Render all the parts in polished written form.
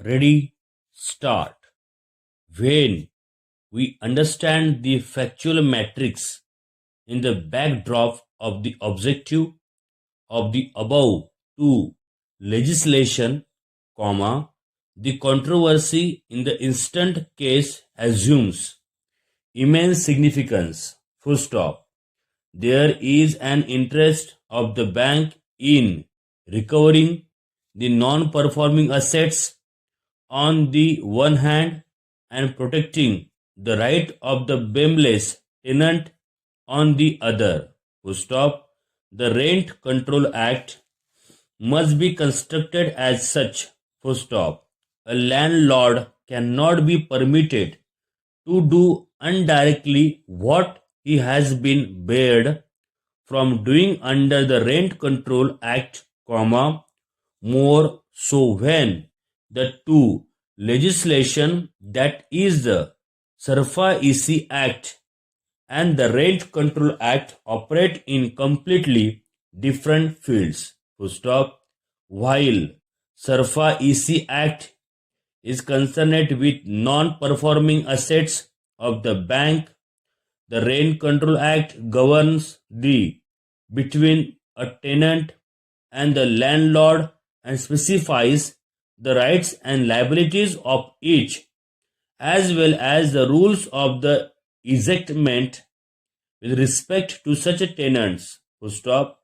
Ready, start. When we understand the factual matrix in the backdrop of the objective of the above two legislation, comma, the controversy in the instant case assumes immense significance. Full stop. There is an interest of the bank in recovering the non-performing assets on the one hand and protecting the right of the blameless tenant on the other. Full stop. The Rent Control Act must be constructed as such. Full stop. A landlord cannot be permitted to do indirectly what he has been barred from doing under the Rent Control Act, comma, more so when the two legislation, that is the SARFA-EC Act and the Rent Control Act, operate in completely different fields. Full stop. While SARFA-EC Act is concerned with non-performing assets of the bank, the Rent Control Act governs the between a tenant and the landlord and specifies the rights and liabilities of each, as well as the rules of the ejectment with respect to such tenants. Full stop.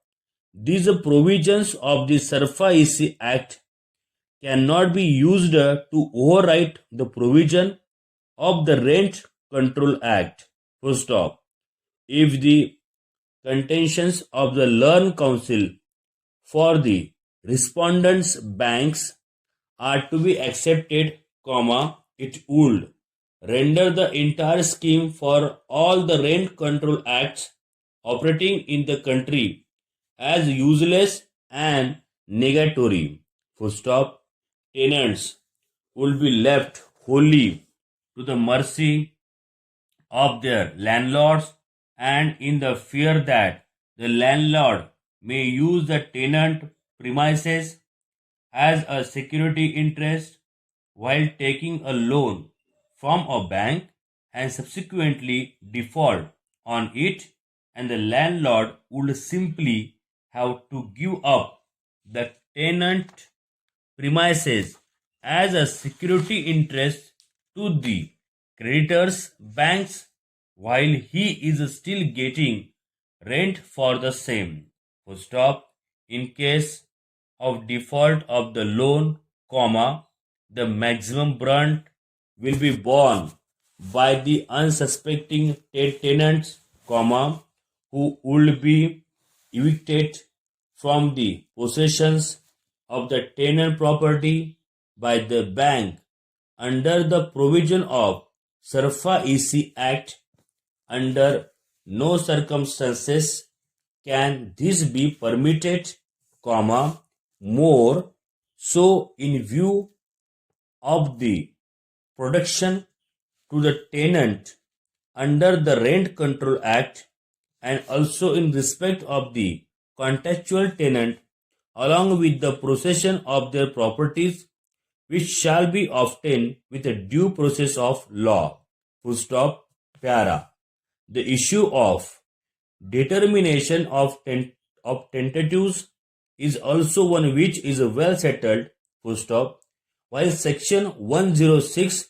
These provisions of the SARFA-EC Act cannot be used to override the provision of the Rent Control Act. Full stop. If the contentions of the Learned Counsel for the respondents' banks are to be accepted, comma, it would render the entire scheme for all the Rent Control Acts operating in the country as useless and negatory. Full stop. Tenants will be left wholly to the mercy of their landlords and in the fear that the landlord may use the tenant premises as a security interest while taking a loan from a bank and subsequently default on it, and the landlord would simply have to give up the tenant premises as a security interest to the creditors' banks while he is still getting rent for the same. Full stop. In case of default of the loan, comma, the maximum brunt will be borne by the unsuspecting tenants, comma, who will be evicted from the possessions of the tenant property by the bank under the provision of SARFA-EC Act. Under no circumstances can this be permitted, comma, more so in view of the protection to the tenant under the Rent Control Act and also in respect of the contractual tenant along with the possession of their properties which shall be obtained with a due process of law. Full stop. Para. The issue of determination of tentatives is also one which is well settled. Full stop. While section 106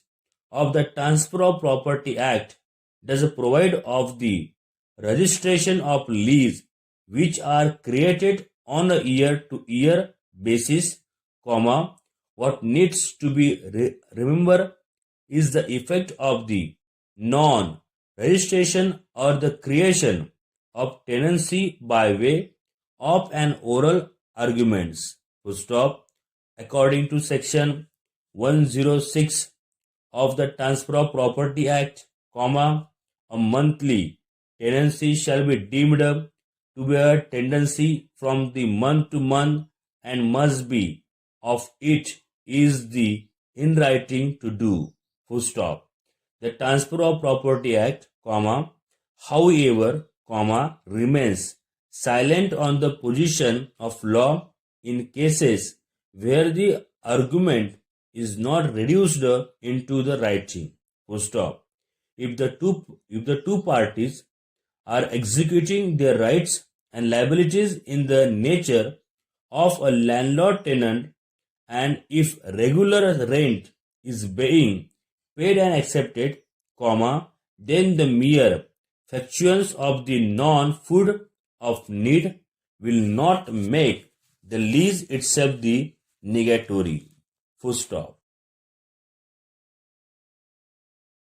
of the Transfer of Property Act does provide of the registration of lease which are created on a year-to-year basis, comma, what needs to be remembered is the effect of the non-registration or the creation of tenancy by way of an oral arguments. Full stop. According to section 106 of the Transfer of Property Act, comma, a monthly tenancy shall be deemed to be a tendency from the month to month and must be of it is the in writing to do. Full stop. The Transfer of Property Act, comma, however, comma, remains silent on the position of law in cases where the argument is not reduced into the writing. Full stop. If the two parties are executing their rights and liabilities in the nature of a landlord tenant, and if regular rent is being paid and accepted, comma, then the mere factuals of the non-food of need will not make the lease itself the negatory. Full stop.